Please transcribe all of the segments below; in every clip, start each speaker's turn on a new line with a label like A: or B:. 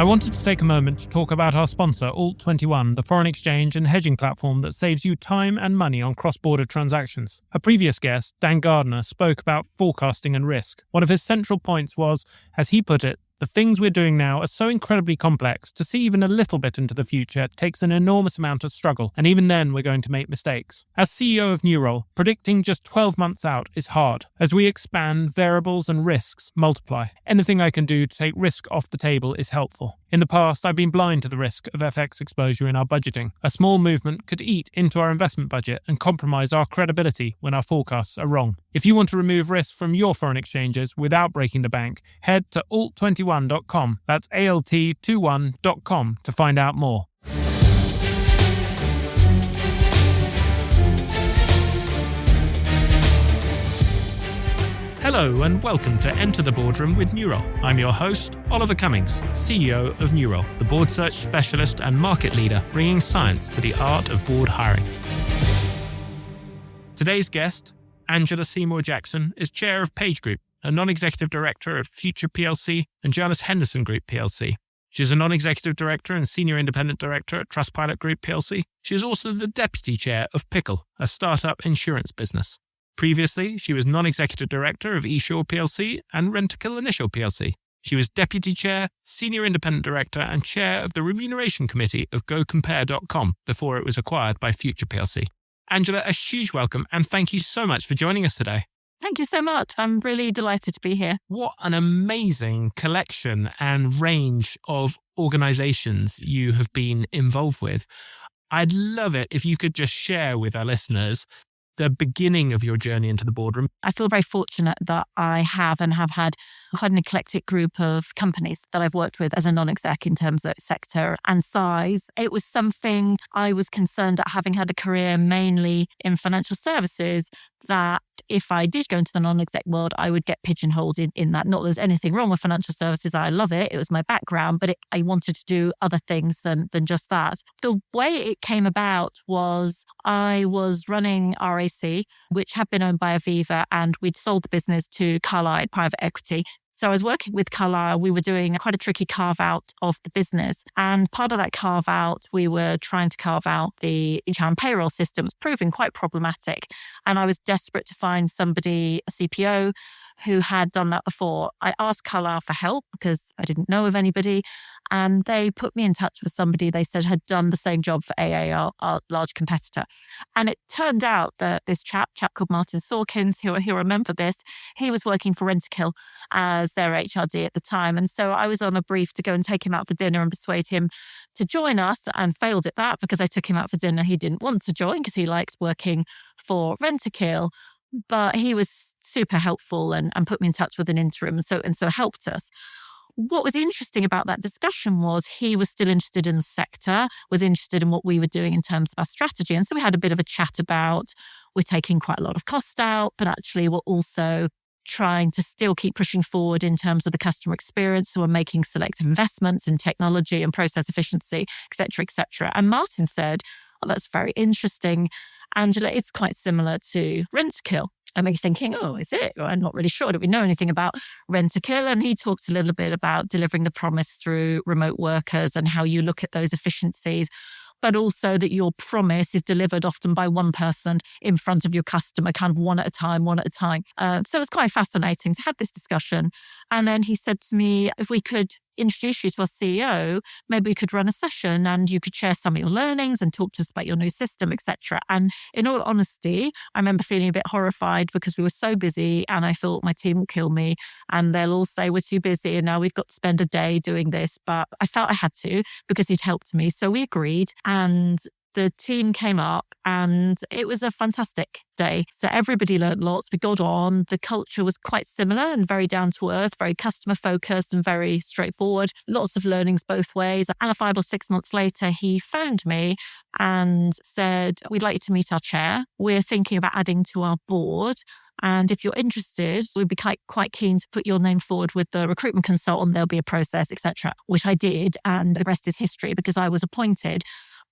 A: I wanted to take a moment to talk about our sponsor, Alt21, the foreign exchange and hedging platform that saves you time and money on cross-border transactions. A previous guest, Dan Gardner, spoke about forecasting and risk. One of his central points was, as he put it, the things we're doing now are so incredibly complex, to see even a little bit into the future takes an enormous amount of struggle, and even then we're going to make mistakes. As CEO of Newroll, predicting just 12 months out is hard. As we expand, variables and risks multiply. Anything I can do to take risk off the table is helpful. In the past, I've been blind to the risk of FX exposure in our budgeting. A small movement could eat into our investment budget and compromise our credibility when our forecasts are wrong. If you want to remove risk from your foreign exchanges without breaking the bank, head to alt21.com. That's alt21.com to find out more. Hello and welcome to Enter the Boardroom with Newroll. I'm your host, Oliver Cummings, CEO of Newroll, the board search specialist and market leader bringing science to the art of board hiring. Today's guest, Angela Seymour-Jackson, is Chair of Pikl Group, a non-executive director at Future plc and Janus Henderson Group plc. She is a non-executive director and senior independent director at TrustPilot Group plc. She is also the deputy chair of Pikl, a startup insurance business. Previously, she was non-executive director of eSure plc and Rentokil Initial plc. She was deputy chair, senior independent director and chair of the remuneration committee of GoCompare.com before it was acquired by Future plc. Angela, a huge welcome and thank you so much for joining us today.
B: Thank you so much. I'm really delighted to be here.
A: What an amazing collection and range of organisations you have been involved with. I'd love it if you could just share with our listeners the beginning of your journey into the boardroom.
B: I feel very fortunate that I have had quite an eclectic group of companies that I've worked with as a non-exec in terms of sector and size. It was something I was concerned at, having had a career mainly in financial services, that if I did go into the non-exec world, I would get pigeonholed in that. Not that there's anything wrong with financial services. I love it. It was my background, but I wanted to do other things than just that. The way it came about was I was running RAC, which had been owned by Aviva, and we'd sold the business to Carlyle Private Equity. So I was working with Carlyle. We were doing quite a tricky carve out of the business. And part of that carve out, we were trying to carve out the HR and payroll system. It was proving quite problematic. And I was desperate to find somebody, a CPO, who had done that before. I asked Carlyle for help because I didn't know of anybody. And they put me in touch with somebody they said had done the same job for AA, our large competitor. And it turned out that this chap called Martin Sawkins, he'll remember this, he was working for Rentokil as their HRD at the time. And so I was on a brief to go and take him out for dinner and persuade him to join us, and failed at that because I took him out for dinner. He didn't want to join because he likes working for Rentokil. But he was super helpful and put me in touch with an interim and so helped us. What was interesting about that discussion was he was still interested in the sector, was interested in what we were doing in terms of our strategy. And so we had a bit of a chat about, we're taking quite a lot of cost out, but actually we're also trying to still keep pushing forward in terms of the customer experience. So we're making selective investments in technology and process efficiency, et cetera, et cetera. And Martin said, oh, that's very interesting, Angela, it's quite similar to Rentokil. And me thinking, oh, is it? Well, I'm not really sure. Do we know anything about Rentokil? And he talks a little bit about delivering the promise through remote workers and how you look at those efficiencies, but also that your promise is delivered often by one person in front of your customer, kind of one at a time. So it was quite fascinating to have this discussion. And then he said to me, if we could introduce you to our CEO, maybe we could run a session and you could share some of your learnings and talk to us about your new system, etc. And in all honesty, I remember feeling a bit horrified because we were so busy and I thought my team will kill me and they'll all say we're too busy and now we've got to spend a day doing this. But I felt I had to because he'd helped me. So we agreed and the team came up and it was a fantastic day. So everybody learned lots. We got on. The culture was quite similar and very down to earth, very customer focused and very straightforward. Lots of learnings both ways. And 5 or 6 months later, he phoned me and said, we'd like you to meet our chair. We're thinking about adding to our board. And if you're interested, we'd be quite keen to put your name forward with the recruitment consultant. There'll be a process, etc., which I did. And the rest is history because I was appointed.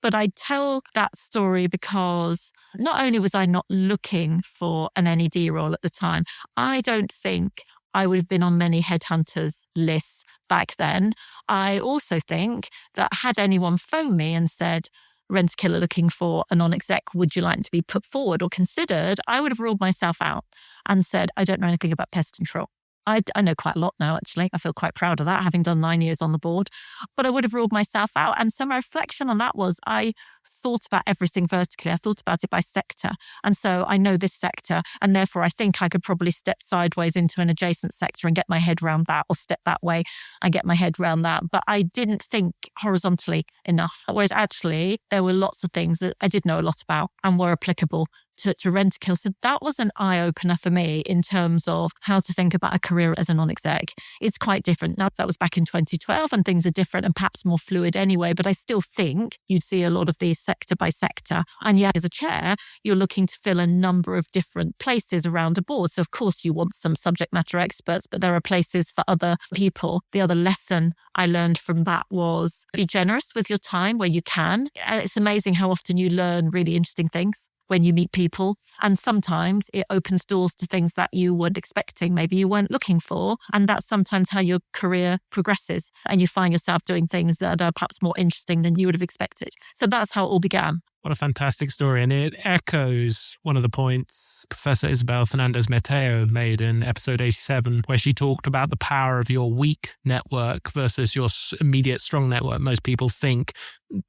B: But I tell that story because not only was I not looking for an NED role at the time, I don't think I would have been on many headhunters' lists back then. I also think that had anyone phoned me and said, Rentokil are looking for a non-exec, would you like to be put forward or considered? I would have ruled myself out and said, I don't know anything about pest control. I know quite a lot now, actually. I feel quite proud of that, having done 9 years on the board. But I would have ruled myself out. And so my reflection on that was I thought about everything vertically. I thought about it by sector. And so I know this sector. And therefore, I think I could probably step sideways into an adjacent sector and get my head around that, or step that way and get my head around that. But I didn't think horizontally enough. Whereas actually, there were lots of things that I did know a lot about and were applicable to Rentokil. So that was an eye-opener for me in terms of how to think about a career as a non-exec. It's quite different. Now, that was back in 2012 and things are different and perhaps more fluid anyway, but I still think you'd see a lot of these sector by sector. And yet, as a chair, you're looking to fill a number of different places around a board. So of course you want some subject matter experts, but there are places for other people. The other lesson I learned from that was be generous with your time where you can. It's amazing how often you learn really interesting things when you meet people. And sometimes it opens doors to things that you weren't expecting, maybe you weren't looking for. And that's sometimes how your career progresses. And you find yourself doing things that are perhaps more interesting than you would have expected. So that's how it all began.
A: What a fantastic story. And it echoes one of the points Professor Isabel Fernandez-Mateo made in episode 87, where she talked about the power of your weak network versus your immediate strong network. Most people think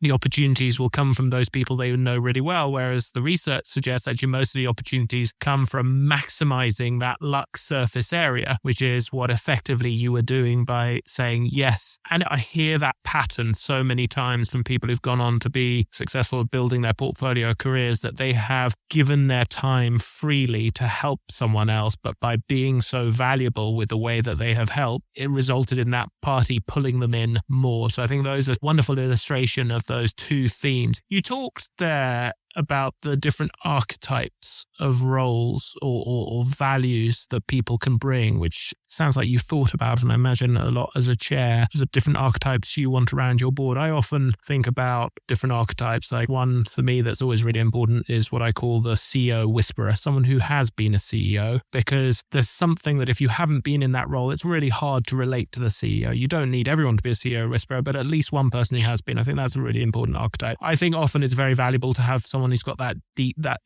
A: the opportunities will come from those people they know really well, whereas the research suggests actually most of the opportunities come from maximizing that luck surface area, which is what effectively you were doing by saying yes. And I hear that pattern so many times from people who've gone on to be successful at building their portfolio careers, that they have given their time freely to help someone else, but by being so valuable with the way that they have helped, it resulted in that party pulling them in more. So I think those are a wonderful illustration of those two themes. You talked there about the different archetypes of roles or values that people can bring, which sounds like you've thought about, and I imagine a lot as a chair, the different archetypes you want around your board. I often think about different archetypes. Like one for me that's always really important is what I call the CEO whisperer, someone who has been a CEO, because there's something that if you haven't been in that role, it's really hard to relate to the CEO. You don't need everyone to be a CEO whisperer, but at least one person who has been. I think that's a really important archetype. I think often it's very valuable to have someone who's got that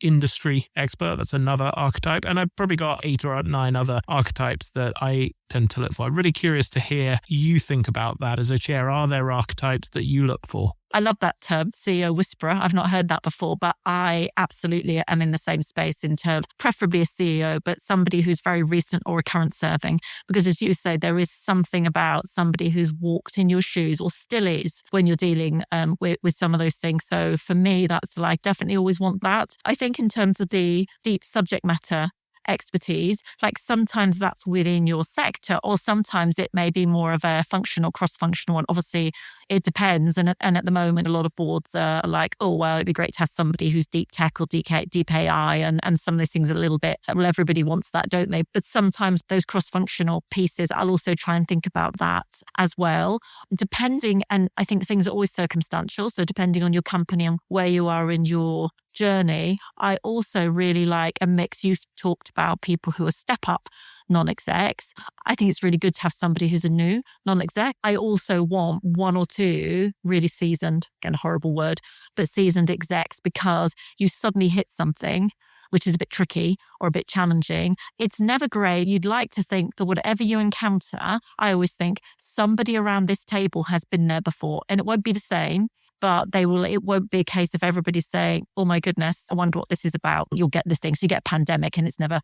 A: industry expert. That's another archetype. And I've probably got 8 or 9 other archetypes that I tend to look for. I'm really curious to hear you think about that as a chair. Are there archetypes that you look for?
B: I love that term, CEO whisperer. I've not heard that before, but I absolutely am in the same space in terms, preferably a CEO, but somebody who's very recent or current serving. Because as you say, there is something about somebody who's walked in your shoes or still is when you're dealing with some of those things. So for me, that's like definitely always want that. I think in terms of the deep subject matter expertise, like sometimes that's within your sector, or sometimes it may be more of a functional, cross-functional one. Obviously, it depends. And at the moment, a lot of boards are like, oh, well, it'd be great to have somebody who's deep tech or deep AI, and some of these things a little bit, well, everybody wants that, don't they? But sometimes those cross-functional pieces, I'll also try and think about that as well, depending. And I think things are always circumstantial. So depending on your company and where you are in your journey, I also really like a mix. You've talked about people who are step-up non-execs. I think it's really good to have somebody who's a new non-exec. I also want 1 or 2 really seasoned, again, a horrible word, but seasoned execs, because you suddenly hit something which is a bit tricky or a bit challenging. It's never great. You'd like to think that whatever you encounter, I always think somebody around this table has been there before, and it won't be the same. But it won't be a case of everybody saying, oh my goodness, I wonder what this is about. You'll get the things. You get a pandemic and it's never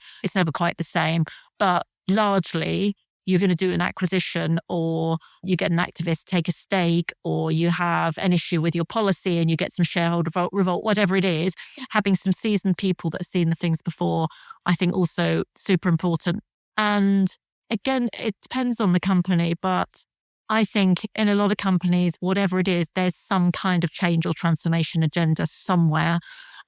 B: quite the same. But largely, you're going to do an acquisition, or you get an activist take a stake, or you have an issue with your policy and you get some shareholder revolt, whatever it is. Having some seasoned people that have seen the things before, I think also super important. And again, it depends on the company, but I think in a lot of companies, whatever it is, there's some kind of change or transformation agenda somewhere.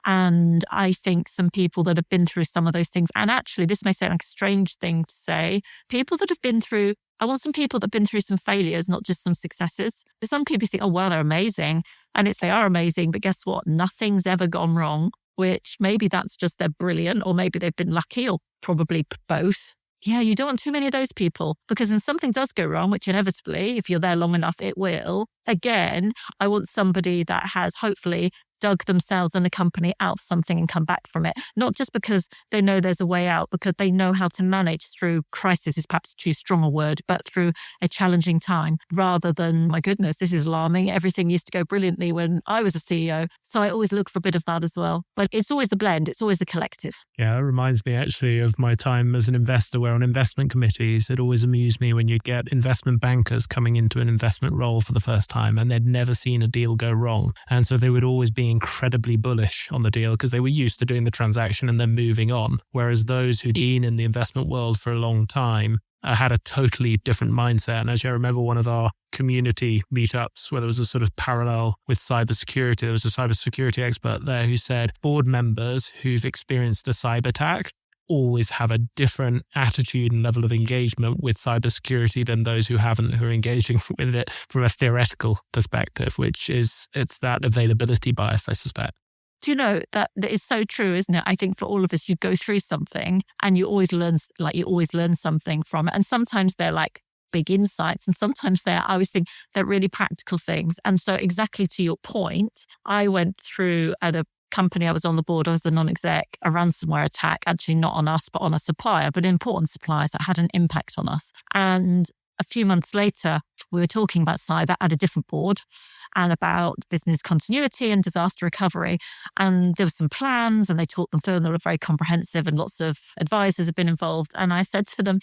B: And I think some people that have been through some of those things, and actually this may sound like a strange thing to say, people that have been through, I want some people that have been through some failures, not just some successes. Some people think, oh, well, they're amazing. And they are amazing, but guess what? Nothing's ever gone wrong, which maybe that's just they're brilliant, or maybe they've been lucky, or probably both. Yeah, you don't want too many of those people, because when something does go wrong, which inevitably, if you're there long enough, it will. Again, I want somebody that has hopefully dug themselves and the company out of something and come back from it. Not just because they know there's a way out, because they know how to manage through crisis is perhaps too strong a word, but through a challenging time, rather than, my goodness, this is alarming. Everything used to go brilliantly when I was a CEO. So I always look for a bit of that as well. But it's always the blend. It's always the collective.
A: Yeah, it reminds me actually of my time as an investor, where on investment committees, it always amused me when you'd get investment bankers coming into an investment role for the first time and they'd never seen a deal go wrong. And so they would always be incredibly bullish on the deal because they were used to doing the transaction and then moving on. Whereas those who'd been in the investment world for a long time had a totally different mindset. And actually, I remember one of our community meetups where there was a sort of parallel with cybersecurity. There was a cybersecurity expert there who said board members who've experienced a cyber attack always have a different attitude and level of engagement with cybersecurity than those who haven't, who are engaging with it from a theoretical perspective, which is, it's that availability bias, I suspect.
B: Do you know that is so true, isn't it? I think for all of us, you go through something and you always learn something from it. And sometimes they're like big insights, and sometimes I always think they're really practical things. And so exactly to your point, I went through at a company I was on the board, I was a non-exec, a ransomware attack, actually not on us, but on a supplier, but important suppliers that had an impact on us. And a few months later, we were talking about cyber at a different board and about business continuity and disaster recovery. And there were some plans and they talked them through and they were very comprehensive and lots of advisors have been involved. And I said to them,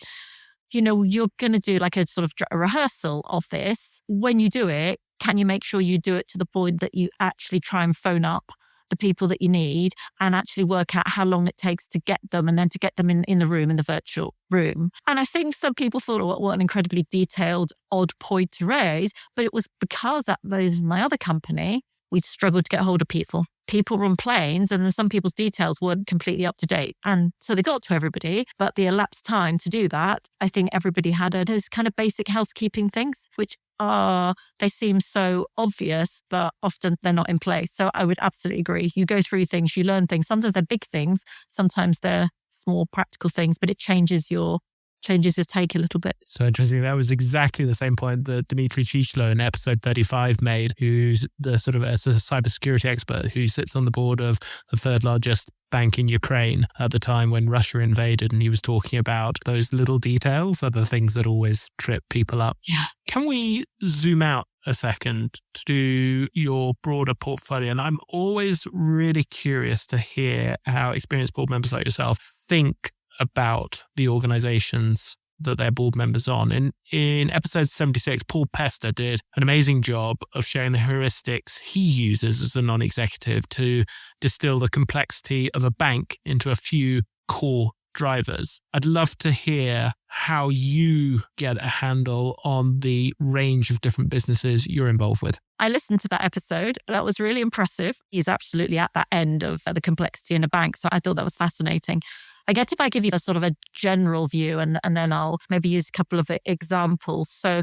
B: you know, you're going to do like a sort of a rehearsal of this. When you do it, can you make sure you do it to the point that you actually try and phone up the people that you need and actually work out how long it takes to get them and then to get them in the room, in the virtual room. And I think some people thought, oh, what an incredibly detailed, odd point to raise. But it was because at my other company, we struggled to get hold of people. People were on planes and then some people's details weren't completely up to date. And so they got to everybody, but the elapsed time to do that, I think everybody had those kind of basic housekeeping things, which they seem so obvious, but often they're not in place. So I would absolutely agree. You go through things, you learn things. Sometimes they're big things, sometimes they're small practical things, but it changes your take a little bit.
A: So interesting. That was exactly the same point that Dmitry Chichlo in episode 35 made, who's the sort of a cybersecurity expert who sits on the board of the third largest bank in Ukraine at the time when Russia invaded. And he was talking about those little details are the things that always trip people up.
B: Yeah.
A: Can we zoom out a second to your broader portfolio? And I'm always really curious to hear how experienced board members like yourself think about the organizations that they're board members on. In episode 76, Paul Pester did an amazing job of sharing the heuristics he uses as a non-executive to distill the complexity of a bank into a few core drivers. I'd love to hear how you get a handle on the range of different businesses you're involved with.
B: I listened to that episode. That was really impressive. He's absolutely at that end of the complexity in a bank. So I thought that was fascinating. I guess if I give you a sort of a general view and then I'll maybe use a couple of examples. So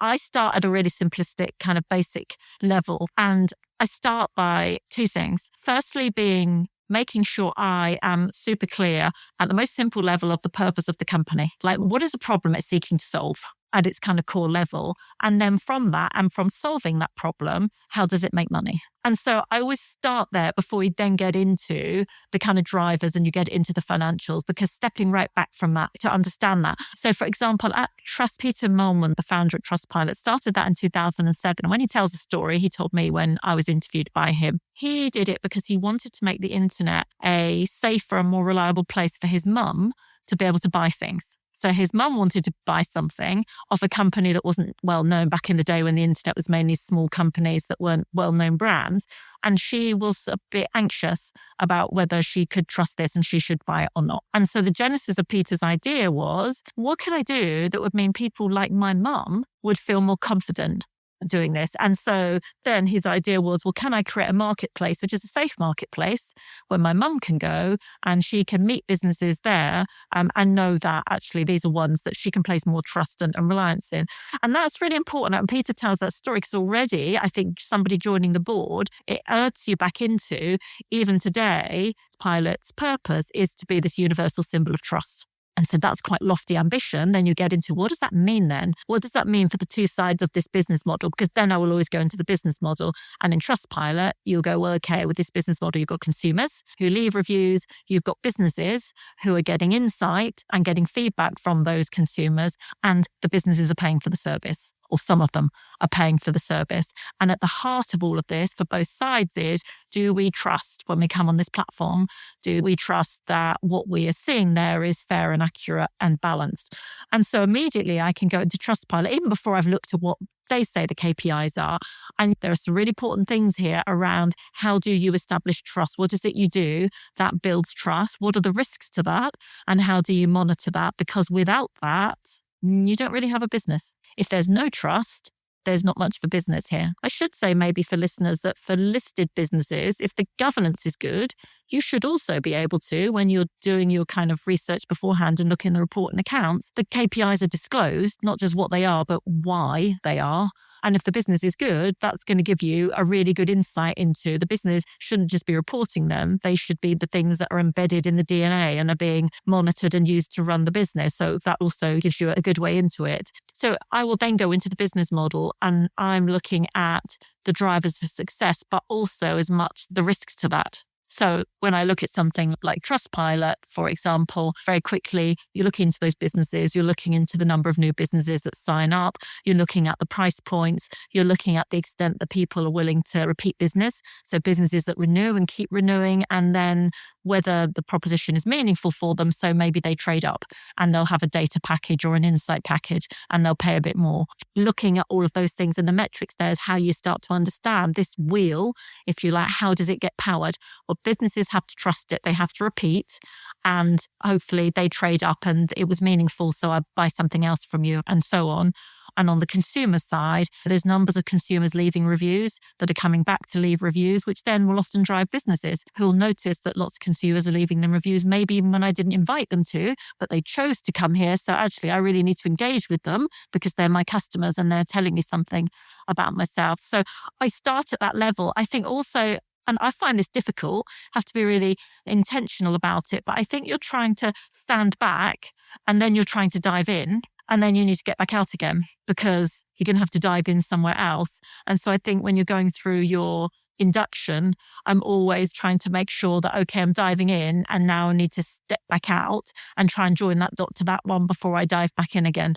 B: I start at a really simplistic kind of basic level. And I start by two things. Firstly, being making sure I am super clear at the most simple level of the purpose of the company. Like, what is the problem it's seeking to solve at its kind of core level? And then from that and from solving that problem, how does it make money? And so I always start there before we then get into the kind of drivers and you get into the financials, because stepping right back from that to understand that. So for example, at Peter Mulman, the founder at TrustPilot, started that in 2007. And when he tells the story, he told me when I was interviewed by him, he did it because he wanted to make the internet a safer and more reliable place for his mum to be able to buy things. So his mum wanted to buy something off a company that wasn't well known back in the day when the internet was mainly small companies that weren't well-known brands. And she was a bit anxious about whether she could trust this and she should buy it or not. And so the genesis of Peter's idea was, what can I do that would mean people like my mum would feel more confident doing this? And so then his idea was, well, can I create a marketplace, which is a safe marketplace where my mum can go and she can meet businesses there and know that actually these are ones that she can place more trust and reliance in. And that's really important. And Peter tells that story because already I think somebody joining the board, it urges you back into, even today, Pilot's purpose is to be this universal symbol of trust. And so that's quite lofty ambition. Then you get into, what does that mean then? What does that mean for the two sides of this business model? Because then I will always go into the business model. And in TrustPilot, you'll go, well, okay, with this business model, you've got consumers who leave reviews. You've got businesses who are getting insight and getting feedback from those consumers. And the businesses are paying for the service, or some of them are paying for the service. And at the heart of all of this for both sides is, do we trust when we come on this platform? Do we trust that what we are seeing there is fair and accurate and balanced? And so immediately I can go into TrustPilot, even before I've looked at what they say the KPIs are. And there are some really important things here around, how do you establish trust? What is it you do that builds trust? What are the risks to that? And how do you monitor that? Because without that, you don't really have a business. If there's no trust, there's not much for business here. I should say maybe for listeners that for listed businesses, if the governance is good, you should also be able to, when you're doing your kind of research beforehand and looking at the report and accounts, the KPIs are disclosed, not just what they are, but why they are. And if the business is good, that's going to give you a really good insight into the business. Shouldn't just be reporting them. They should be the things that are embedded in the DNA and are being monitored and used to run the business. So that also gives you a good way into it. So I will then go into the business model, and I'm looking at the drivers of success, but also as much the risks to that. So when I look at something like TrustPilot, for example, very quickly, you look into those businesses, you're looking into the number of new businesses that sign up, you're looking at the price points, you're looking at the extent that people are willing to repeat business. So businesses that renew and keep renewing, and then whether the proposition is meaningful for them. So maybe they trade up and they'll have a data package or an insight package and they'll pay a bit more. Looking at all of those things and the metrics there is how you start to understand this wheel, if you like, how does it get powered? Well, businesses have to trust it. They have to repeat, and hopefully they trade up and it was meaningful, so I buy something else from you, and so on. And on the consumer side, there's numbers of consumers leaving reviews that are coming back to leave reviews, which then will often drive businesses who will notice that lots of consumers are leaving them reviews, maybe even when I didn't invite them to, but they chose to come here. So actually, I really need to engage with them because they're my customers and they're telling me something about myself. So I start at that level. I think also, and I find this difficult, have to be really intentional about it, but I think you're trying to stand back and then you're trying to dive in. And then you need to get back out again because you're going to have to dive in somewhere else. And so I think when you're going through your induction, I'm always trying to make sure that, okay, I'm diving in and now I need to step back out and try and join that dot to that one before I dive back in again,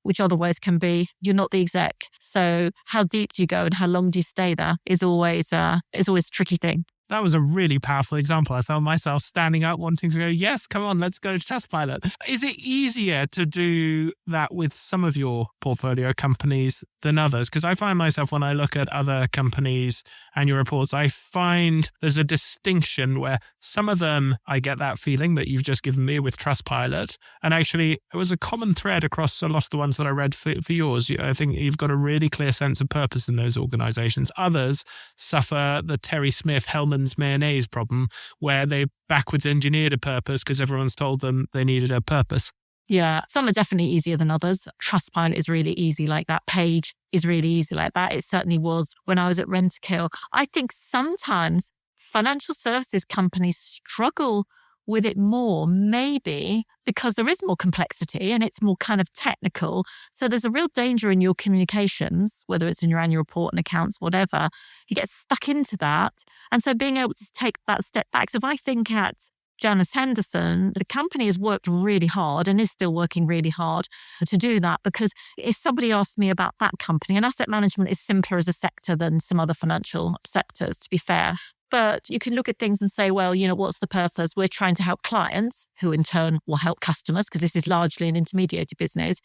B: which otherwise can be, you're not the exec. So how deep do you go and how long do you stay there is always a tricky thing.
A: That was a really powerful example. I found myself standing up wanting to go, yes, come on, let's go to TrustPilot. Is it easier to do that with some of your portfolio companies than others? Because I find myself, when I look at other companies' annual reports, I find there's a distinction where some of them, I get that feeling that you've just given me with TrustPilot. And actually, it was a common thread across a lot of the ones that I read for yours. I think you've got a really clear sense of purpose in those organizations. Others suffer the Terry Smith Hellman's mayonnaise problem, where they backwards engineered a purpose because everyone's told them they needed a purpose.
B: Yeah, some are definitely easier than others. TrustPilot is really easy like that. Page is really easy like that. It certainly was when I was at Rentokil. I think sometimes financial services companies struggle with it more, maybe because there is more complexity and it's more kind of technical. So there's a real danger in your communications, whether it's in your annual report and accounts, whatever, you get stuck into that. And so being able to take that step back. So if I think at Janus Henderson, the company has worked really hard and is still working really hard to do that, because if somebody asked me about that company, and asset management is simpler as a sector than some other financial sectors, to be fair. But you can look at things and say, well, what's the purpose? We're trying to help clients, who in turn will help customers, because this is largely an intermediated business,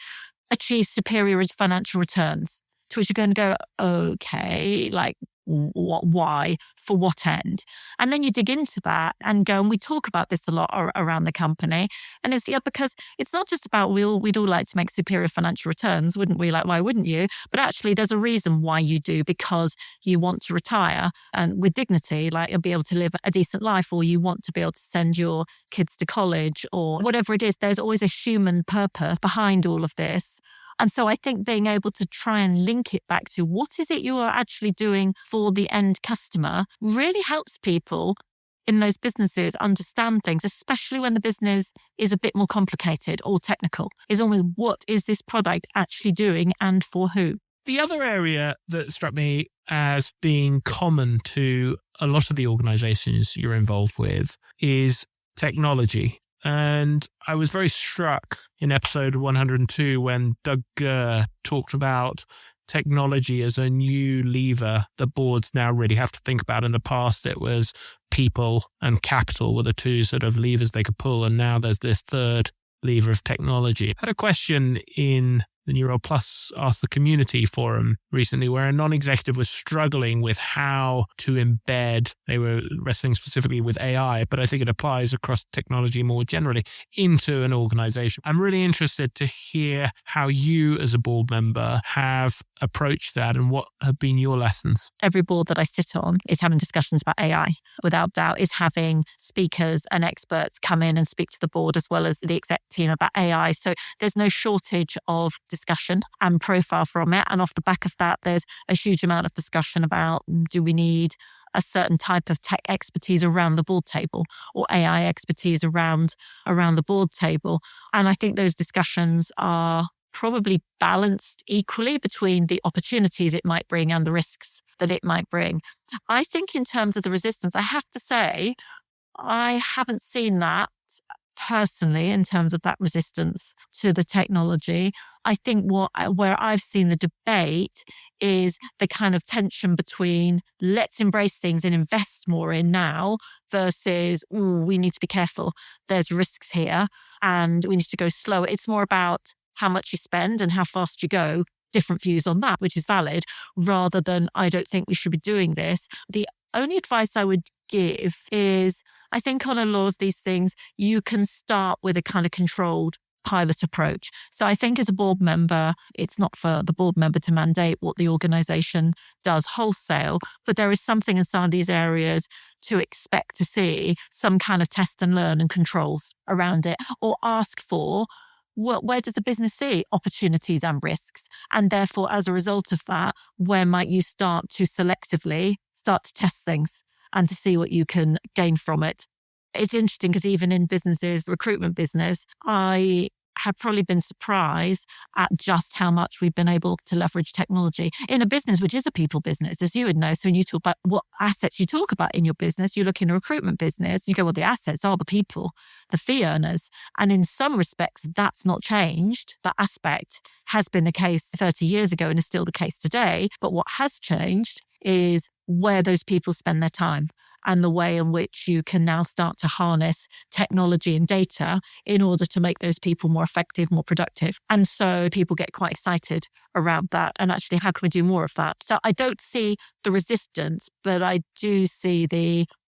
B: achieve superior financial returns. To which you're going to go, okay, like, why, for what end? And then you dig into that and go, and we talk about this a lot around the company. And it's, because it's not just about we'd all like to make superior financial returns, wouldn't we? Like, why wouldn't you? But actually there's a reason why you do, because you want to retire and with dignity, like, and be able to live a decent life, or you want to be able to send your kids to college or whatever it is. There's always a human purpose behind all of this. And so I think being able to try and link it back to what is it you are actually doing for the end customer really helps people in those businesses understand things, especially when the business is a bit more complicated or technical, is almost what is this product actually doing and for who?
A: The other area that struck me as being common to a lot of the organizations you're involved with is technology. And I was very struck in episode 102 when Doug Gurr talked about technology as a new lever that boards now really have to think about. In the past, it was people and capital were the two sort of levers they could pull. And now there's this third lever of technology. I had a question in the New Role Plus Ask the Community forum recently where a non-executive was struggling with how to embed, they were wrestling specifically with AI, but I think it applies across technology more generally into an organization. I'm really interested to hear how you as a board member have approached that and what have been your lessons.
B: Every board that I sit on is having discussions about AI, without doubt, is having speakers and experts come in and speak to the board as well as the exec team about AI. So there's no shortage of discussion and profile from it. And off the back of that, there's a huge amount of discussion about, do we need a certain type of tech expertise around the board table or AI expertise around the board table? And I think those discussions are probably balanced equally between the opportunities it might bring and the risks that it might bring. I think in terms of the resistance, I have to say, I haven't seen that personally in terms of that resistance to the technology. I think where I've seen the debate is the kind of tension between let's embrace things and invest more in now versus, we need to be careful. There's risks here and we need to go slower. It's more about how much you spend and how fast you go. Different views on that, which is valid, rather than I don't think we should be doing this. The only advice I would give is, I think on a lot of these things, you can start with a kind of controlled pilot approach. So I think as a board member, it's not for the board member to mandate what the organization does wholesale, but there is something in some of these areas to expect to see some kind of test and learn and controls around it, or ask for, where does the business see opportunities and risks? And therefore, as a result of that, where might you start to selectively start to test things and to see what you can gain from it? It's interesting because even in businesses, recruitment business, I have probably been surprised at just how much we've been able to leverage technology in a business, which is a people business, as you would know. So when you talk about what assets you talk about in your business, you look in a recruitment business, you go, well, the assets are the people, the fee earners. And in some respects, that's not changed. That aspect has been the case 30 years ago and is still the case today. But what has changed is where those people spend their time and the way in which you can now start to harness technology and data in order to make those people more effective, more productive. And so people get quite excited around that. And actually, how can we do more of that? So I don't see the resistance, but I do see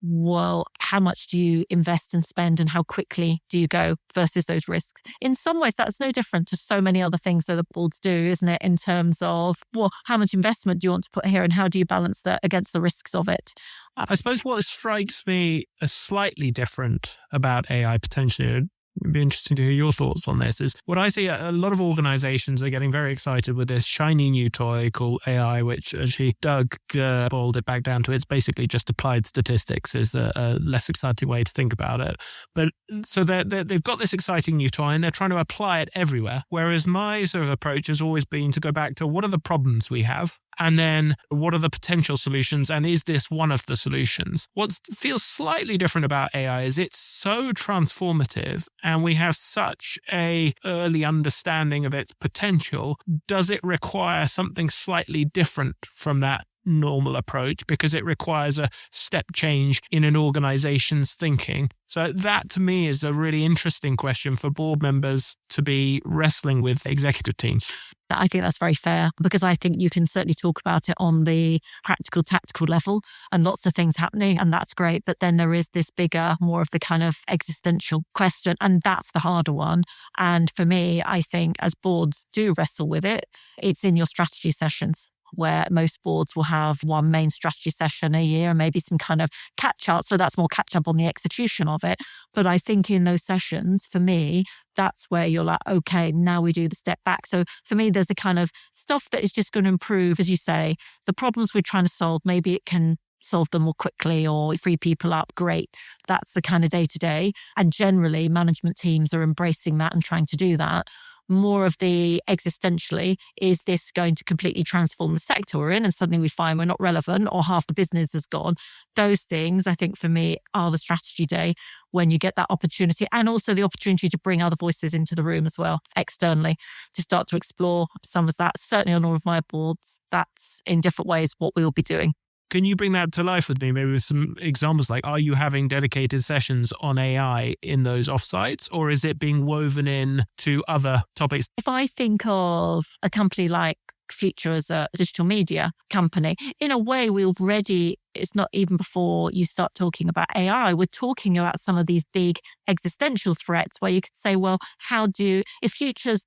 B: well, how much do you invest and spend and how quickly do you go versus those risks? In some ways, that's no different to so many other things that the boards do, isn't it? In terms of, well, how much investment do you want to put here and how do you balance that against the risks of it?
A: I suppose what strikes me as slightly different about AI potentially, it'd be interesting to hear your thoughts on this, is what I see a lot of organizations are getting very excited with this shiny new toy called AI, which actually Doug boiled it back down to it's basically just applied statistics is a less exciting way to think about it. But so they've got this exciting new toy and they're trying to apply it everywhere. Whereas my sort of approach has always been to go back to what are the problems we have? And then what are the potential solutions? And is this one of the solutions? What feels slightly different about AI is it's so transformative and we have such a early understanding of its potential. Does it require something slightly different from that normal approach because it requires a step change in an organization's thinking? So that to me is a really interesting question for board members to be wrestling with executive teams.
B: I think that's very fair because I think you can certainly talk about it on the practical, tactical level and lots of things happening and that's great. But then there is this bigger, more of the kind of existential question and that's the harder one. And for me, I think as boards do wrestle with it, it's in your strategy sessions where most boards will have one main strategy session a year, maybe some kind of catch-ups, but that's more catch-up on the execution of it. But I think in those sessions, for me, that's where you're like, okay, now we do the step back. So for me, there's a kind of stuff that is just going to improve, as you say, the problems we're trying to solve. Maybe it can solve them more quickly or free people up, great. That's the kind of day-to-day. And generally, management teams are embracing that and trying to do that. More of the existentially, is this going to completely transform the sector we're in and suddenly we find we're not relevant or half the business is gone? Those things, I think for me, are the strategy day when you get that opportunity, and also the opportunity to bring other voices into the room as well, externally, to start to explore some of that. Certainly on all of my boards, that's in different ways what we will be doing.
A: Can you bring that to life with me, maybe with some examples? Like, are you having dedicated sessions on AI in those offsites, or is it being woven in to other topics?
B: If I think of a company like Future as a digital media company, in a way, we already, it's not even before you start talking about AI, we're talking about some of these big existential threats where you could say, well, if Future's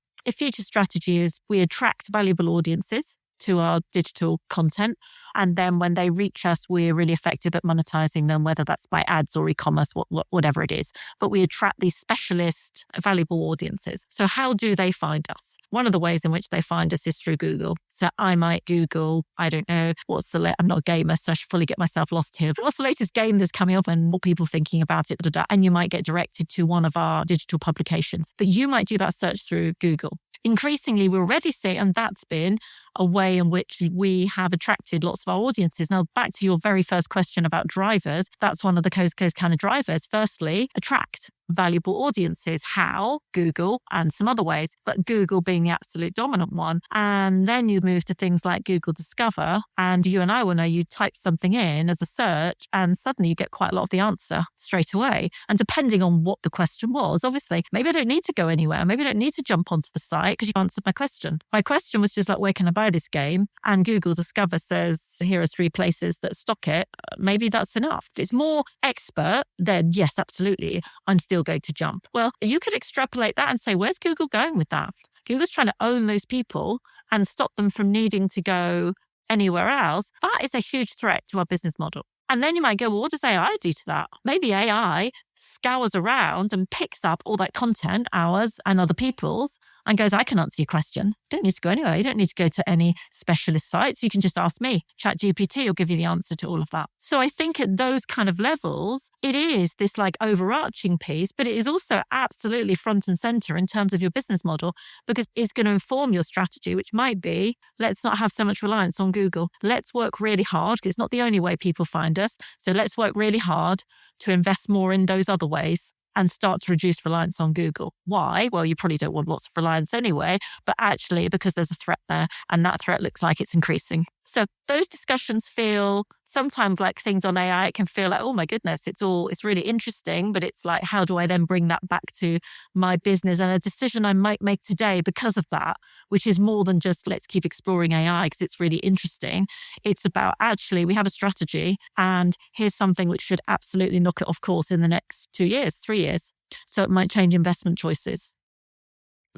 B: strategy is we attract valuable audiences to our digital content. And then when they reach us, we're really effective at monetizing them, whether that's by ads or e-commerce, whatever it is. But we attract these specialist, valuable audiences. So how do they find us? One of the ways in which they find us is through Google. So I might Google, I don't know, I'm not a gamer, so I should fully get myself lost here. But what's the latest game that's coming up and what people thinking about it? And you might get directed to one of our digital publications. But you might do that search through Google. Increasingly, we already see, and that's been a way in which we have attracted lots of our audiences. Now, back to your very first question about drivers, that's one of the coast kind of drivers. Firstly, attract valuable audiences. How? Google and some other ways, but Google being the absolute dominant one. And then you move to things like Google Discover, and you and I will know you type something in as a search and suddenly you get quite a lot of the answer straight away. And depending on what the question was, obviously, maybe I don't need to go anywhere. Maybe I don't need to jump onto the site because you've answered my question. My question was just like, where can I buy this game? And Google Discover says, here are 3 places that stock it. Maybe that's enough. If it's more expert, then yes, absolutely, I'm still going to jump. Well, you could extrapolate that and say, where's Google going with that? Google's trying to own those people and stop them from needing to go anywhere else. That is a huge threat to our business model. And then you might go, well, what does AI do to that? Maybe AI scours around and picks up all that content, ours and other people's, and goes, I can answer your question. You don't need to go anywhere. You don't need to go to any specialist sites. You can just ask me. ChatGPT will give you the answer to all of that. So I think at those kind of levels, it is this like overarching piece, but it is also absolutely front and center in terms of your business model, because it's going to inform your strategy, which might be, let's not have so much reliance on Google. Let's work really hard, because it's not the only way people find us. So let's work really hard to invest more in those other ways and start to reduce reliance on Google. Why? Well, you probably don't want lots of reliance anyway, but actually because there's a threat there and that threat looks like it's increasing. So those discussions feel sometimes like things on AI, it can feel like, oh my goodness, it's really interesting, but it's like, how do I then bring that back to my business and a decision I might make today because of that, which is more than just let's keep exploring AI because it's really interesting. It's about actually we have a strategy and here's something which should absolutely knock it off course in the next 2 years, 3 years. So it might change investment choices.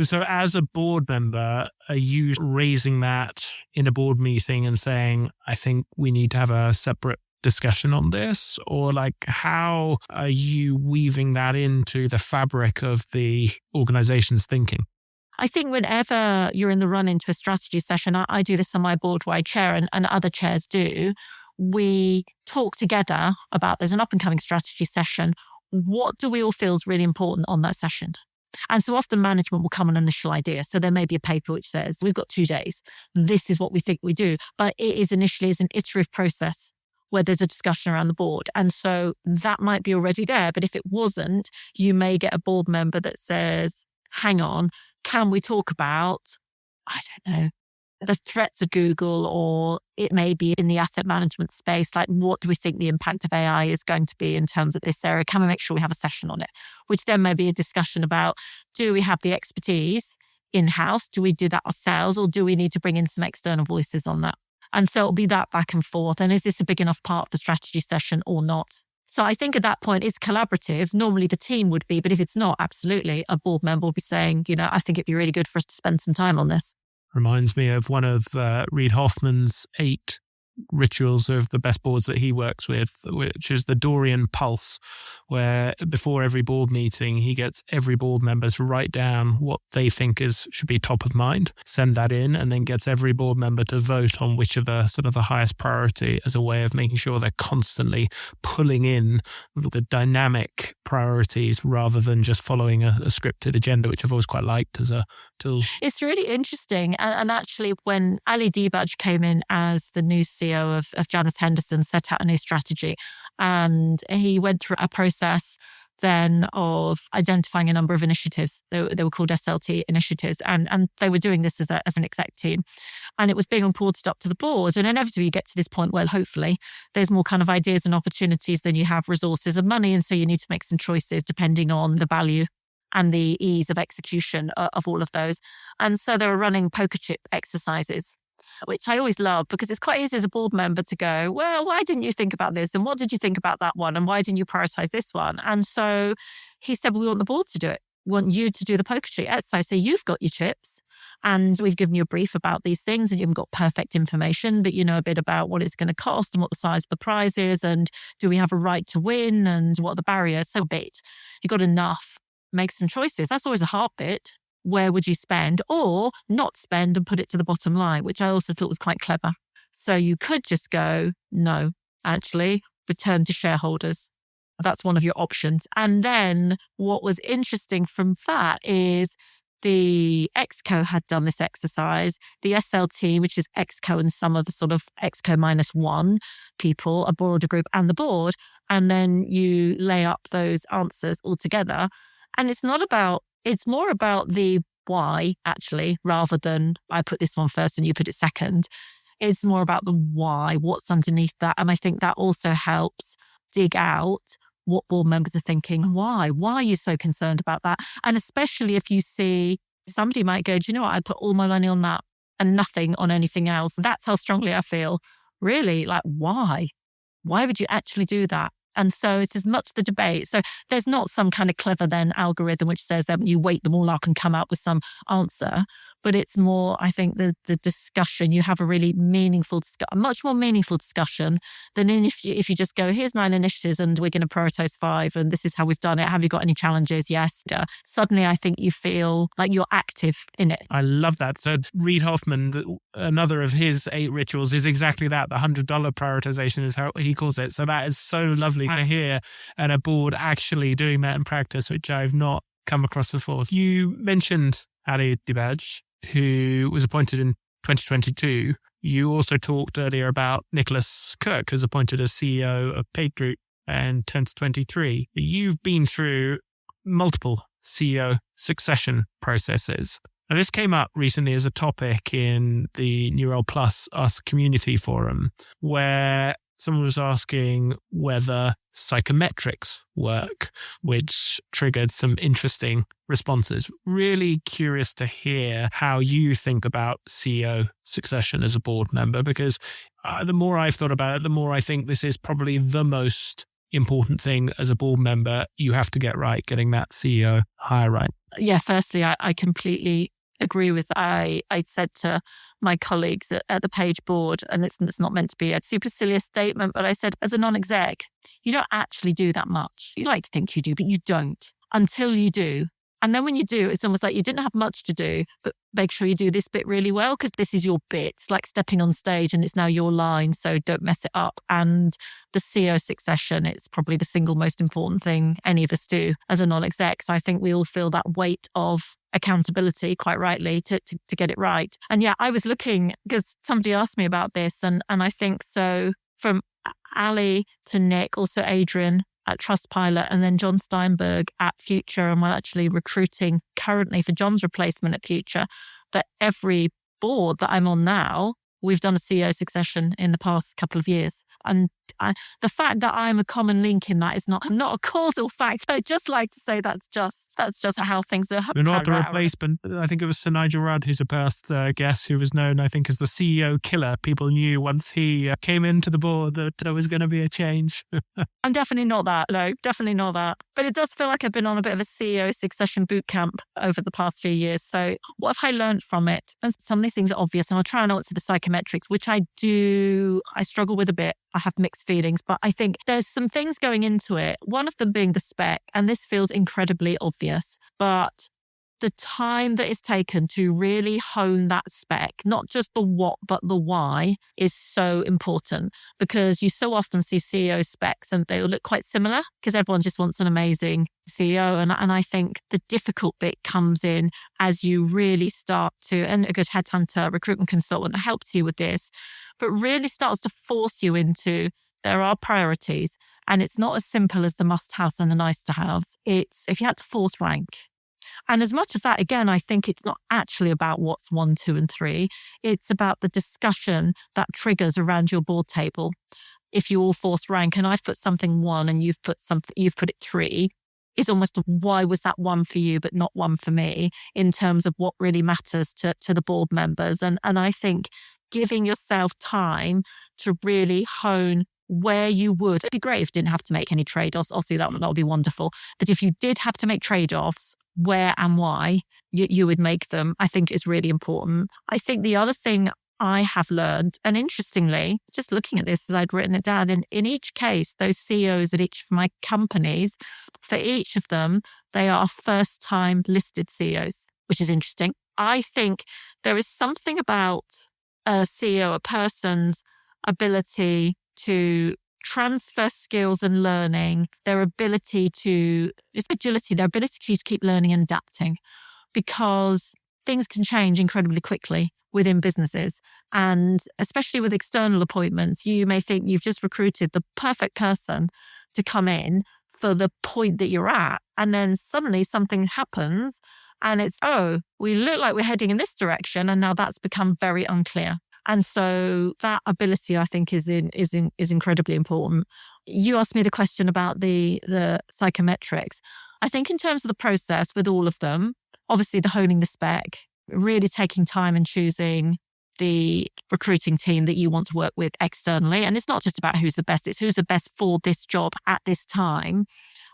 A: So as a board member, are you raising that in a board meeting and saying, I think we need to have a separate discussion on this? Or like, how are you weaving that into the fabric of the organization's thinking?
B: I think whenever you're in the run into a strategy session, I do this on my board where I chair and other chairs do, we talk together about there's an up and coming strategy session. What do we all feel is really important on that session? And so often management will come an initial idea. So there may be a paper which says, we've got 2 days. This is what we think we do. But it is initially an iterative process where there's a discussion around the board. And so that might be already there. But if it wasn't, you may get a board member that says, hang on, can we talk about, I don't know, the threats of Google, or it may be in the asset management space, like what do we think the impact of AI is going to be in terms of this area? Can we make sure we have a session on it? Which then may be a discussion about, do we have the expertise in-house? Do we do that ourselves? Or do we need to bring in some external voices on that? And so it'll be that back and forth. And is this a big enough part of the strategy session or not? So I think at that point it's collaborative. Normally the team would be, but if it's not, absolutely, a board member will be saying, I think it'd be really good for us to spend some time on this.
A: Reminds me of one of Reid Hoffman's 8 rituals of the best boards that he works with, which is the Dorian Pulse, where before every board meeting, he gets every board member to write down what they think should be top of mind, send that in, and then gets every board member to vote on which of the sort of the highest priority, as a way of making sure they're constantly pulling in the dynamic priorities rather than just following a scripted agenda, which I've always quite liked as a tool.
B: It's really interesting. And actually, when Ali Dibaj came in as the new CEO of Janus, Henderson set out a new strategy, and he went through a process then of identifying a number of initiatives. They were called SLT initiatives, and they were doing this as an exec team. And it was being reported up to the board. And inevitably you get to this point where hopefully there's more kind of ideas and opportunities than you have resources and money. And so you need to make some choices depending on the value and the ease of execution of all of those. And so they were running poker chip exercises, which I always love, because it's quite easy as a board member to go, well, why didn't you think about this? And what did you think about that one? And why didn't you prioritize this one? And so he said, well, we want the board to do it. We want you to do the poker chip exercise. So you've got your chips and we've given you a brief about these things, and you haven't got perfect information, but you know a bit about what it's going to cost and what the size of the prize is. And do we have a right to win? And what are the barriers? So bit, you got enough. Make some choices. That's always a hard bit. Where would you spend or not spend and put it to the bottom line, which I also thought was quite clever. So you could just go, no, actually, return to shareholders. That's one of your options. And then what was interesting from that is the ExCo had done this exercise. The SLT, which is ExCo and some of the sort of ExCo -1 people, a broader group and the board. And then you lay up those answers all together. And it's more about the why, actually, rather than I put this one first and you put it second. It's more about the why, what's underneath that. And I think that also helps dig out what board members are thinking. Why? Why are you so concerned about that? And especially if you see somebody might go, do you know what? I'd put all my money on that and nothing on anything else. That's how strongly I feel. Really? Like, why? Why would you actually do that? And so it's as much the debate. So there's not some kind of clever then algorithm which says that you weight them all up and come up with some answer. But it's more, I think, the discussion. You have a really meaningful, a much more meaningful discussion than if you just go, here's 9 initiatives and we're going to prioritize 5 and this is how we've done it. Have you got any challenges? Yes. Suddenly, I think you feel like you're active in it.
A: I love that. So Reid Hoffman, another of his 8 rituals is exactly that. The $100 prioritization is how he calls it. So that is so lovely to hear, and a board actually doing that in practice, which I've not come across before. You mentioned Ali Dibaj, who was appointed in 2022. You also talked earlier about Nicholas Kirk, who's appointed as CEO of Pikl Group in 2023. You've been through multiple CEO succession processes. Now, this came up recently as a topic in the New Role Plus Us community forum, where someone was asking whether psychometrics work, which triggered some interesting responses. Really curious to hear how you think about CEO succession as a board member, because the more I've thought about it, the more I think this is probably the most important thing as a board member you have to get right, getting that CEO hire right.
B: Yeah, firstly, I completely agree with that. I said to my colleagues at the Page board, and it's not meant to be a supercilious statement, but I said, as a non-exec, you don't actually do that much. You like to think you do, but you don't until you do. And then when you do, it's almost like you didn't have much to do, but make sure you do this bit really well, because this is your bit. It's like stepping on stage and it's now your line, so don't mess it up. And the CEO succession, it's probably the single most important thing any of us do as a non-exec. So I think we all feel that weight of accountability, quite rightly, to get it right. And yeah, I was looking, because somebody asked me about this, and I think so from Ali to Nick, also Adrian at TrustPilot, and then John Steinberg at Future, and we're actually recruiting currently for John's replacement at Future, that every board that I'm on now, we've done a CEO succession in the past couple of years. And the fact that I'm a common link in that is not a causal fact. I'd just like to say that's just how things are.
A: You're not the replacement. I think it was Sir Nigel Rudd, who's a past guest, who was known, I think, as the CEO killer. People knew once he came into the board that there was going to be a change.
B: I'm definitely not that. No, definitely not that. But it does feel like I've been on a bit of a CEO succession boot camp over the past few years. So what have I learned from it? And some of these things are obvious, and I'll try and answer the psychometric psychometrics, which I struggle with a bit. I have mixed feelings, but I think there's some things going into it. One of them being the spec, and this feels incredibly obvious, but the time that is taken to really hone that spec, not just the what, but the why, is so important, because you so often see CEO specs and they all look quite similar because everyone just wants an amazing CEO. And I think the difficult bit comes in as you really start to, and a good headhunter, recruitment consultant helps you with this, but really starts to force you into, there are priorities, and it's not as simple as the must-haves and the nice-to-haves. It's if you had to force rank. And as much of that, again, I think it's not actually about what's 1, 2, and 3. It's about the discussion that triggers around your board table. If you all force rank and I've put something 1 and you've put it 3, it's almost why was that 1 for you but not 1 for me, in terms of what really matters to the board members. And I think giving yourself time to really hone where you would. It'd be great if you didn't have to make any trade-offs. Obviously, that would be wonderful. But if you did have to make trade-offs, where and why you would make them, I think is really important. I think the other thing I have learned, and interestingly, just looking at this as I'd written it down, in each case, those CEOs at each of my companies, for each of them, they are first-time listed CEOs, which is interesting. I think there is something about a CEO, a person's ability to transfer skills and learning, their ability to, it's agility, their ability to keep learning and adapting, because things can change incredibly quickly within businesses. And especially with external appointments, you may think you've just recruited the perfect person to come in for the point that you're at. And then suddenly something happens and it's, oh, we look like we're heading in this direction. And now that's become very unclear. And so that ability, I think, is incredibly important. You asked me the question about the psychometrics. I think in terms of the process with all of them, obviously the honing the spec, really taking time and choosing the recruiting team that you want to work with externally. And it's not just about who's the best, it's who's the best for this job at this time.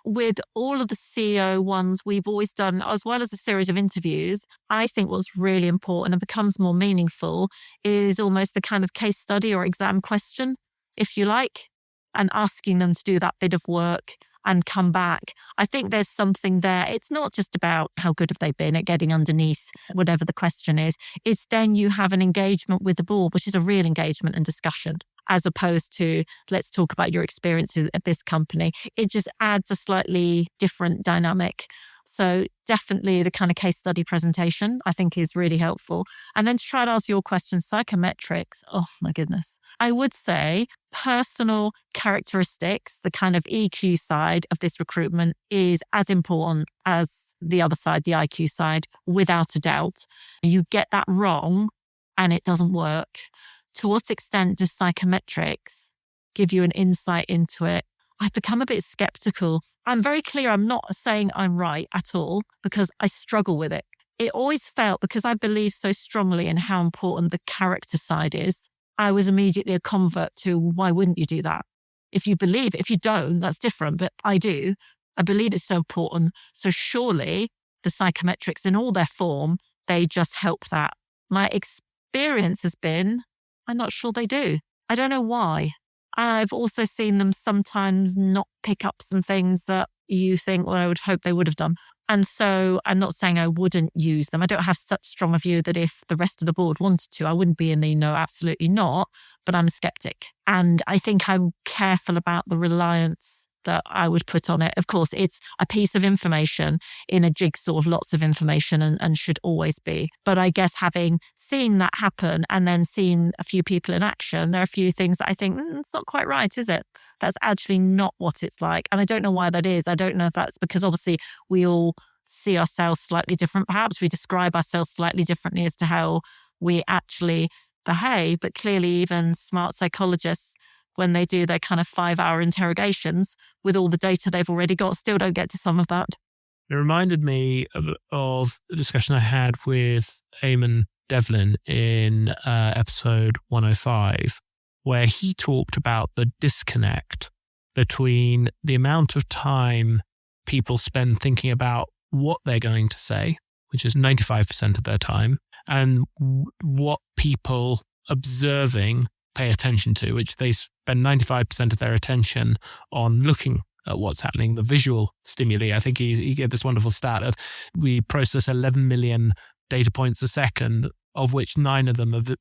B: With all of the CEO ones we've always done, as well as a series of interviews, I think what's really important and becomes more meaningful is almost the kind of case study or exam question, if you like, and asking them to do that bit of work and come back. I think there's something there. It's not just about how good have they been at getting underneath whatever the question is. It's then you have an engagement with the board, which is a real engagement and discussion, as opposed to let's talk about your experiences at this company. It just adds a slightly different dynamic. So definitely the kind of case study presentation, I think, is really helpful. And then to try to answer your question, psychometrics, oh my goodness. I would say personal characteristics, the kind of EQ side of this recruitment, is as important as the other side, the IQ side, without a doubt. You get that wrong and it doesn't work. To what extent does psychometrics give you an insight into it? I've become a bit skeptical. I'm very clear I'm not saying I'm right at all, because I struggle with it. It always felt, because I believe so strongly in how important the character side is, I was immediately a convert to why wouldn't you do that? If you believe it, if you don't, that's different, but I do. I believe it's so important. So surely the psychometrics in all their form, they just help that. My experience has been, I'm not sure they do. I don't know why. I've also seen them sometimes not pick up some things that you think, well, I would hope they would have done. And so I'm not saying I wouldn't use them. I don't have such strong a view that if the rest of the board wanted to, I wouldn't be in the no, absolutely not. But I'm a skeptic. And I think I'm careful about the reliance that I would put on it. Of course, it's a piece of information in a jigsaw of lots of information and should always be. But I guess having seen that happen and then seen a few people in action, there are a few things that I think, it's not quite right, is it? That's actually not what it's like. And I don't know why that is. I don't know if that's because obviously we all see ourselves slightly different. Perhaps we describe ourselves slightly differently as to how we actually behave. But clearly even smart psychologists, when they do their kind of 5-hour interrogations with all the data they've already got, still don't get to some of that.
A: It reminded me of the discussion I had with Eamon Devlin in episode 105, where he talked about the disconnect between the amount of time people spend thinking about what they're going to say, which is 95% of their time, and what people observing pay attention to, which they spend 95% of their attention on looking at what's happening, the visual stimuli. I think he gave this wonderful stat of we process 11 million data points a second, of which 9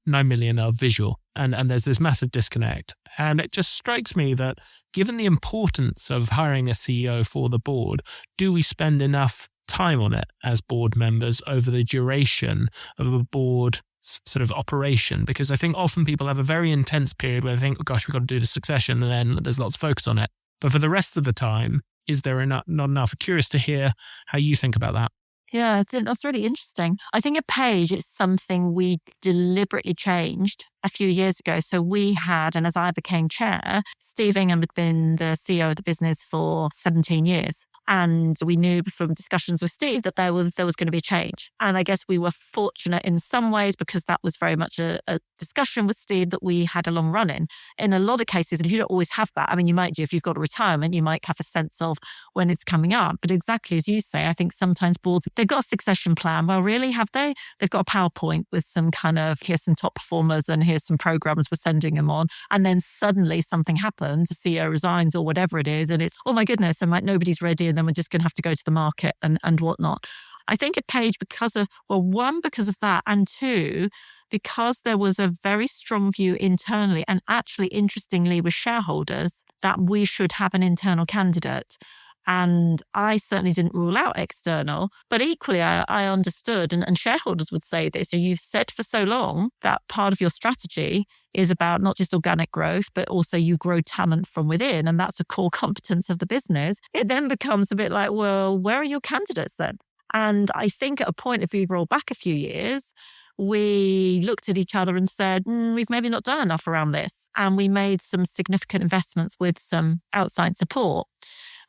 A: million are visual. And there's this massive disconnect. And it just strikes me that given the importance of hiring a CEO for the board, do we spend enough time on it as board members over the duration of a board sort of operation? Because I think often people have a very intense period where they think, oh gosh, we've got to do the succession, and then there's lots of focus on it. But for the rest of the time, is there not enough? Curious to hear how you think about that.
B: Yeah, that's really interesting. I think at Page, it's something we deliberately changed a few years ago. So we had, and as I became chair, Steve Ingham had been the CEO of the business for 17 years. And we knew from discussions with Steve that there was going to be a change. And I guess we were fortunate in some ways because that was very much a discussion with Steve that we had a long run in. In a lot of cases, you don't always have that. I mean, you might do if you've got a retirement, you might have a sense of when it's coming up. But exactly as you say, I think sometimes boards, they've got a succession plan. Well, really, have they? They've got a PowerPoint with some kind of, here's some top performers and here's some programs we're sending them on. And then suddenly something happens, the CEO resigns or whatever it is. And it's, oh my goodness, and like nobody's ready. And then we're just going to have to go to the market and whatnot. I think at Page, because of that, and two, because there was a very strong view internally and actually, interestingly, with shareholders, that we should have an internal candidate. And I certainly didn't rule out external, but equally I understood, and shareholders would say this, so you've said for so long that part of your strategy is about not just organic growth, but also you grow talent from within, and that's a core competence of the business. It then becomes a bit like, well, where are your candidates then? And I think at a point, if we roll back a few years, we looked at each other and said, we've maybe not done enough around this. And we made some significant investments with some outside support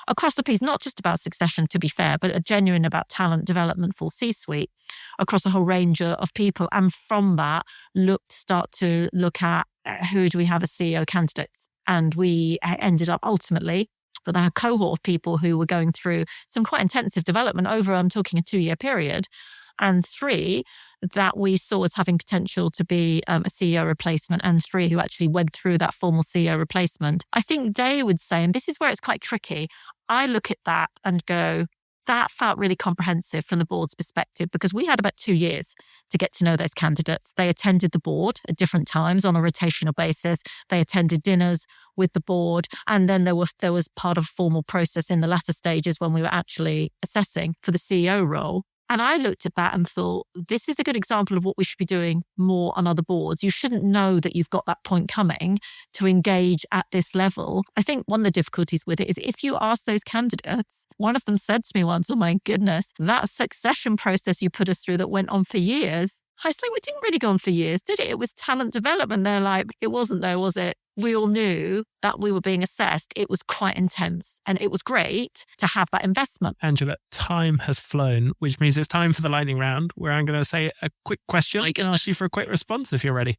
B: across the piece, not just about succession, to be fair, but a genuine about talent development for C-suite across a whole range of people. And from that, start to look at who do we have as CEO candidates. And we ended up ultimately with our cohort of people who were going through some quite intensive development over, I'm talking a 2-year period, and 3 that we saw as having potential to be a CEO replacement, and 3 who actually went through that formal CEO replacement. I think they would say, and this is where it's quite tricky, I look at that and go, that felt really comprehensive from the board's perspective because we had about 2 years to get to know those candidates. They attended the board at different times on a rotational basis. They attended dinners with the board. And then there was part of a formal process in the latter stages when we were actually assessing for the CEO role. And I looked at that and thought, this is a good example of what we should be doing more on other boards. You shouldn't know that you've got that point coming to engage at this level. I think one of the difficulties with it is if you ask those candidates, one of them said to me once, oh my goodness, that succession process you put us through that went on for years. I was like, it didn't really go on for years, did it? It was talent development. They're like, it wasn't though, was it? We all knew that we were being assessed. It was quite intense and it was great to have that investment.
A: Angela, time has flown, which means it's time for the lightning round where I'm going to say a quick question. I can ask you for a quick response if you're ready.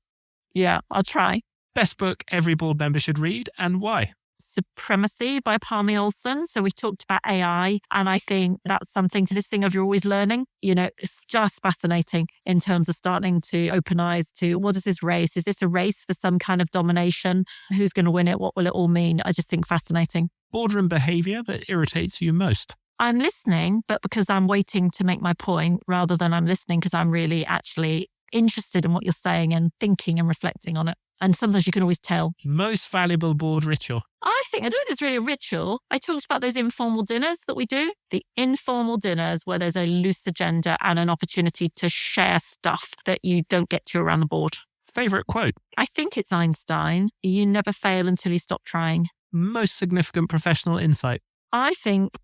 B: Yeah, I'll try.
A: Best book every board member should read and why?
B: Supremacy by Palmy Olson. So we talked about AI, and I think that's something to this thing of you're always learning. You know, it's just fascinating in terms of starting to open eyes to what is this race? Is this a race for some kind of domination? Who's going to win it? What will it all mean? I just think fascinating.
A: Boardroom behavior that irritates you most?
B: I'm listening, but because I'm waiting to make my point rather than I'm listening because I'm really actually interested in what you're saying and thinking and reflecting on it. And sometimes you can always tell.
A: Most valuable board ritual?
B: I don't think there's really a ritual. I talked about those informal dinners that we do. The informal dinners where there's a loose agenda and an opportunity to share stuff that you don't get to around the board.
A: Favourite quote?
B: I think it's Einstein. You never fail until you stop trying.
A: Most significant professional insight?
B: I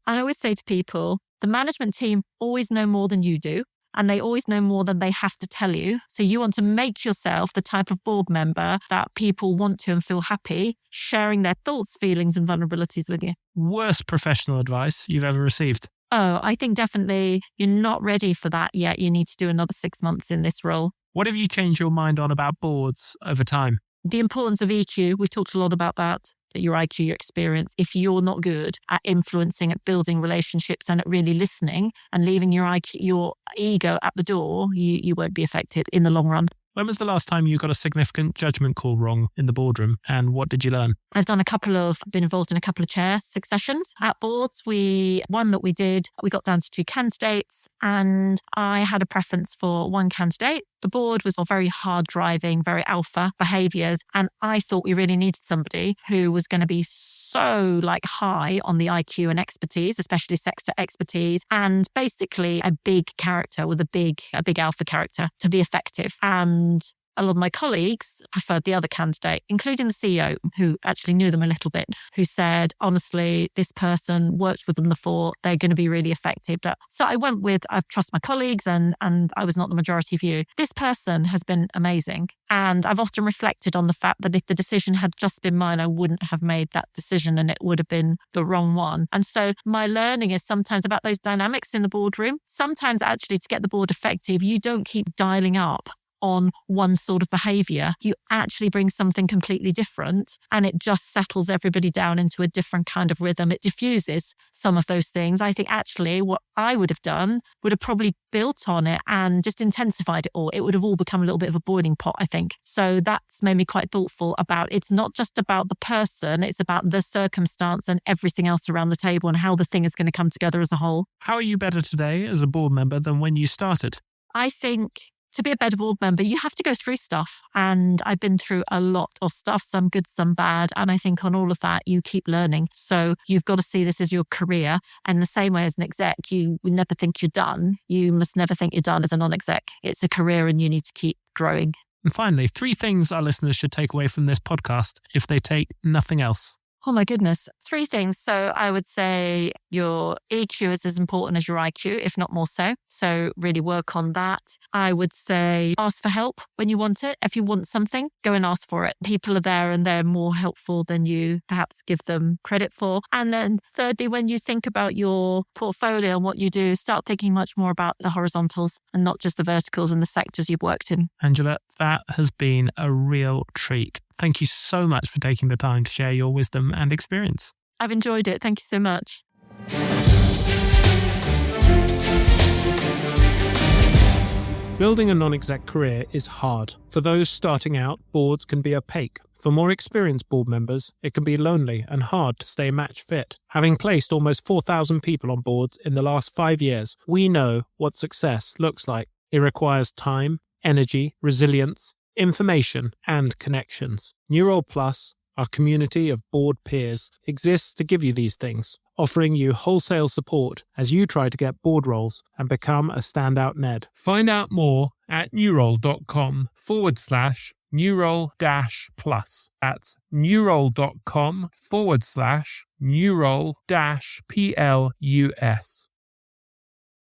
B: always say to people, the management team always know more than you do. And they always know more than they have to tell you. So you want to make yourself the type of board member that people want to and feel happy sharing their thoughts, feelings and vulnerabilities with you.
A: Worst professional advice you've ever received?
B: Oh, I think definitely you're not ready for that yet. You need to do another 6 months in this role.
A: What have you changed your mind on about boards over time?
B: The importance of EQ. We've talked a lot about that. Your IQ, your experience. If you're not good at influencing, at building relationships and at really listening and leaving your IQ, your ego at the door, you won't be effective in the long run.
A: When was the last time you got a significant judgment call wrong in the boardroom, and what did you learn?
B: I've been involved in a couple of chair successions at boards. We got down to 2 candidates, and I had a preference for one candidate. The board was all very hard driving, very alpha behaviours. And I thought we really needed somebody who was going to be so high on the IQ and expertise, especially sector expertise, and basically a big character with a big alpha character to be effective. And a lot of my colleagues preferred the other candidate, including the CEO, who actually knew them a little bit, who said, honestly, this person worked with them before, they're going to be really effective. So I went with, I trust my colleagues, and I was not the majority view. This person has been amazing. And I've often reflected on the fact that if the decision had just been mine, I wouldn't have made that decision and it would have been the wrong one. And so my learning is sometimes about those dynamics in the boardroom. Sometimes actually to get the board effective, you don't keep dialing up on one sort of behavior. You actually bring something completely different, and it just settles everybody down into a different kind of rhythm. It diffuses some of those things. I think actually what I would have done would have probably built on it and just intensified it all. It would have all become a little bit of a boiling pot, I think. So that's made me quite thoughtful about, it's not just about the person, it's about the circumstance and everything else around the table and how the thing is going to come together as a whole.
A: How are you better today as a board member than when you started?
B: I think to be a better board member, you have to go through stuff. And I've been through a lot of stuff, some good, some bad. And I think on all of that, you keep learning. So you've got to see this as your career. And the same way as an exec, you never think you're done. You must never think you're done as a non-exec. It's a career and you need to keep growing.
A: And finally, 3 things our listeners should take away from this podcast if they take nothing else.
B: Oh my goodness. 3 things. So I would say your EQ is as important as your IQ, if not more so. So really work on that. I would say ask for help when you want it. If you want something, go and ask for it. People are there and they're more helpful than you perhaps give them credit for. And then thirdly, when you think about your portfolio and what you do, start thinking much more about the horizontals and not just the verticals and the sectors you've worked in.
A: Angela, that has been a real treat. Thank you so much for taking the time to share your wisdom and experience.
B: I've enjoyed it. Thank you so much.
A: Building a non-exec career is hard. For those starting out, boards can be opaque. For more experienced board members, it can be lonely and hard to stay match fit. Having placed almost 4,000 people on boards in the last 5 years, we know what success looks like. It requires time, energy, resilience, information, and connections. New Role Plus, our community of board peers, exists to give you these things, offering you wholesale support as you try to get board roles and become a standout Ned. Find out more at newrole.com/newrole-plus. That's newrole.com/newrole-plus.